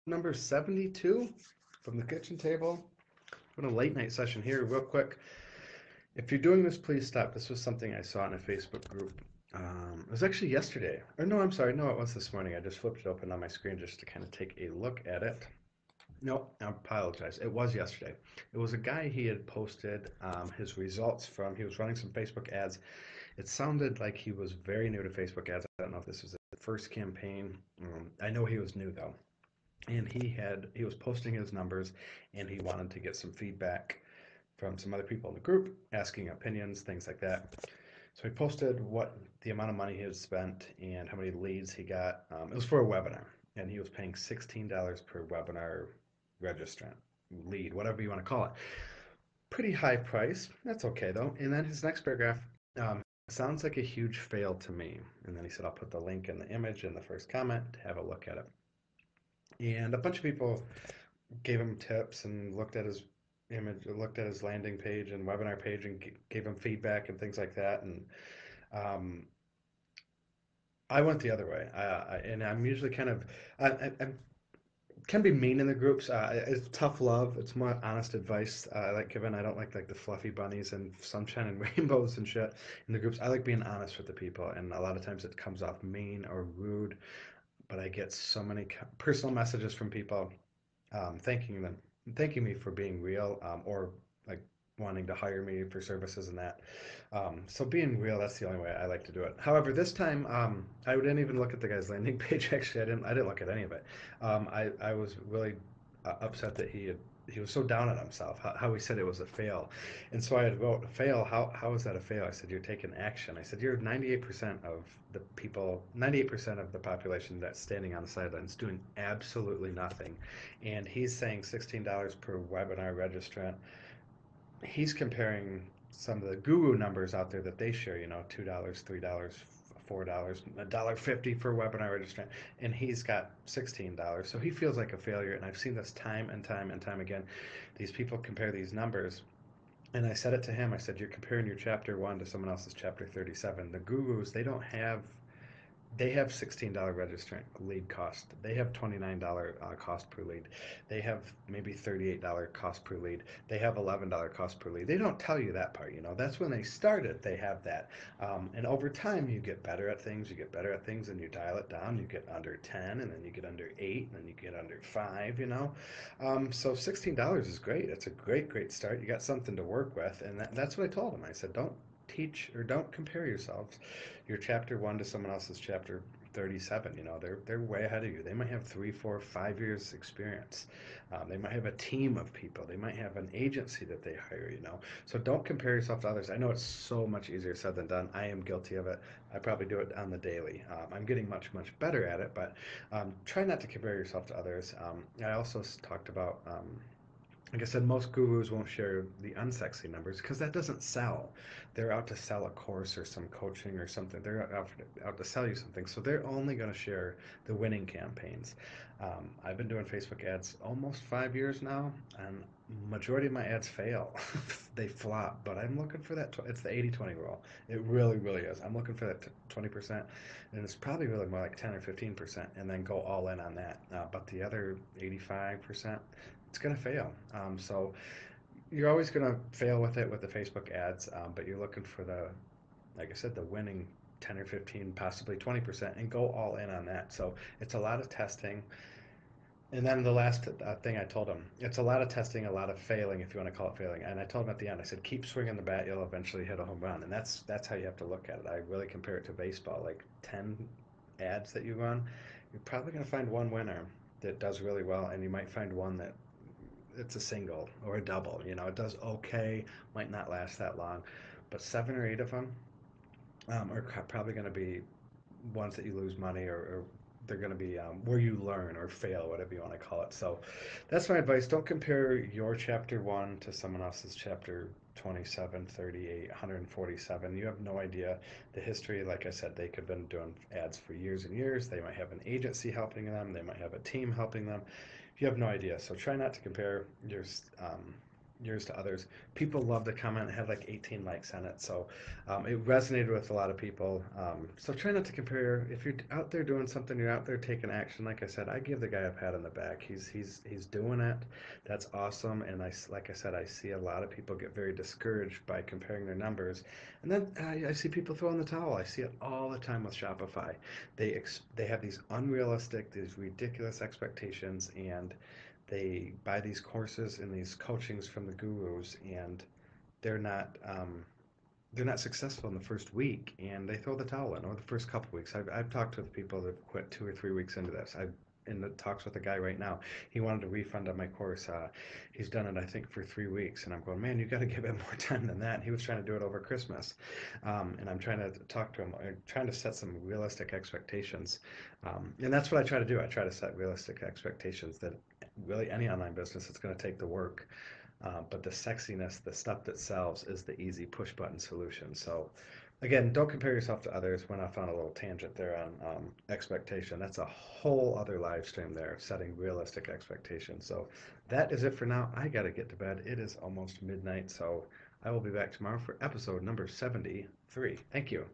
Number 72 from the kitchen table. What a late night session here, real quick. If you're doing this, please stop. This was something I saw in a Facebook group. It was actually yesterday. Or no, I'm sorry. No, it was this morning. I just flipped it open on my screen just to kind of take a look at it. No, I apologize. It was yesterday. It was a guy he had posted his results from. He was running some Facebook ads. It sounded like he was very new to Facebook ads. I don't know if this was the first campaign. I know he was new though, and he was posting his numbers, and he wanted to get some feedback from some other people in the group, asking opinions, things like that. So he posted what the amount of money he had spent and how many leads he got. It was for a webinar, and he was paying $16 per webinar registrant, lead, whatever you want to call it. Pretty high price. That's okay though. And then his next paragraph sounds like a huge fail to me. And then he said, I'll put the link in the image in the first comment to have a look at it. And a bunch of people gave him tips and looked at his image, looked at his landing page and webinar page and gave him feedback and things like that. And um, I went the other way. And I'm usually kind of, I can be mean in the groups. It's tough love. It's more honest advice. I like giving. I don't like the fluffy bunnies and sunshine and rainbows and shit in the groups. I like being honest with the people, and a lot of times it comes off mean or rude. But I get so many personal messages from people thanking them, thanking me for being real, or like wanting to hire me for services and that. So being real, that's the only way I like to do it. However, this time I didn't even look at the guy's landing page. Actually, I didn't look at any of it. I was really upset that he was so down on himself, how he said it was a fail. And so I had wrote, fail, how is that a fail? I said, you're taking action. I said, you're 98% of the people, 98% of the population that's standing on the sidelines doing absolutely nothing. And he's saying $16 per webinar registrant. He's comparing some of the guru numbers out there that they share, $2, $3, $4, $1.50 for a webinar registrant, and he's got $16. So he feels like a failure, and I've seen this time and time and time again. These people compare these numbers, and I said it to him. I said, you're comparing your chapter 1 to someone else's chapter 37. The gurus, they have $16 registrant lead cost. They have $29 cost per lead. They have maybe $38 cost per lead. They have $11 cost per lead. They don't tell you that part, That's when they started, they have that. And over time, you get better at things. You get better at things, and you dial it down. You get under 10, and then you get under 8, and then you get under 5, So $16 is great. It's a great, great start. You got something to work with. And that's what I told him. I said, don't teach or don't compare yourselves your chapter 1 to someone else's chapter 37. They're way ahead of you. They might have 3, 4, 5 years experience. They might have a team of people. They might have an agency that they hire. So don't compare yourself to others. I know it's so much easier said than done. I am guilty of it. I probably do it on the daily. I'm getting much, much better at it, but try not to compare yourself to others. I also talked about like I said, most gurus won't share the unsexy numbers because that doesn't sell. They're out to sell a course or some coaching or something. They're out to sell you something. So they're only going to share the winning campaigns. I've been doing Facebook ads almost 5 years now, and majority of my ads fail. They flop, but I'm looking for that. It's the 80-20 rule. It really, really is. I'm looking for that 20%, and it's probably really more like 10 or 15%, and then go all in on that. But the other 85%, it's going to fail. So you're always going to fail with it with the Facebook ads, but you're looking for like I said, the winning 10 or 15, possibly 20%, and go all in on that. So it's a lot of testing. And then the last thing I told him, it's a lot of testing, a lot of failing, if you want to call it failing. And I told him at the end, I said, keep swinging the bat, you'll eventually hit a home run. And that's how you have to look at it. I really compare it to baseball. Like 10 ads that you run, you're probably going to find one winner that does really well, and you might find one that it's a single or a double. It does okay, might not last that long, but 7 or 8 of them are probably going to be ones that you lose money, or they're going to be where you learn or fail, whatever you want to call it. So that's my advice. Don't compare your chapter 1 to someone else's chapter 27, 38, 147. You have no idea the history. Like I said, they could have been doing ads for years and years. They might have an agency helping them. They might have a team helping them. You have no idea. So try not to compare your yours to others. People love the comment. It had like 18 likes on it, so it resonated with a lot of people. So try not to compare. If you're out there doing something, you're out there taking action. Like I said, I give the guy a pat on the back. He's doing it. That's awesome. And like I said, I see a lot of people get very discouraged by comparing their numbers, and then I see people throw in the towel. I see it all the time with Shopify. They have these unrealistic, these ridiculous expectations, and they buy these courses and these coachings from the gurus, and they're not they're not successful in the first week, and they throw the towel in, or the first couple weeks. I've talked with people that have quit 2 or 3 weeks into this. I've in the talks with a guy right now. He wanted a refund on my course. He's done it, I think, for 3 weeks, and I'm going, man, you got to give it more time than that. And he was trying to do it over Christmas, and I'm trying to talk to him, trying to set some realistic expectations, and that's what I try to do. I try to set realistic expectations that really any online business, it's going to take the work, but the sexiness, the stuff that sells, is the easy push button solution. So, again, don't compare yourself to others. Went off on a little tangent there on expectation. That's a whole other live stream there, setting realistic expectations. So, that is it for now. I got to get to bed. It is almost midnight. So, I will be back tomorrow for episode number 73. Thank you.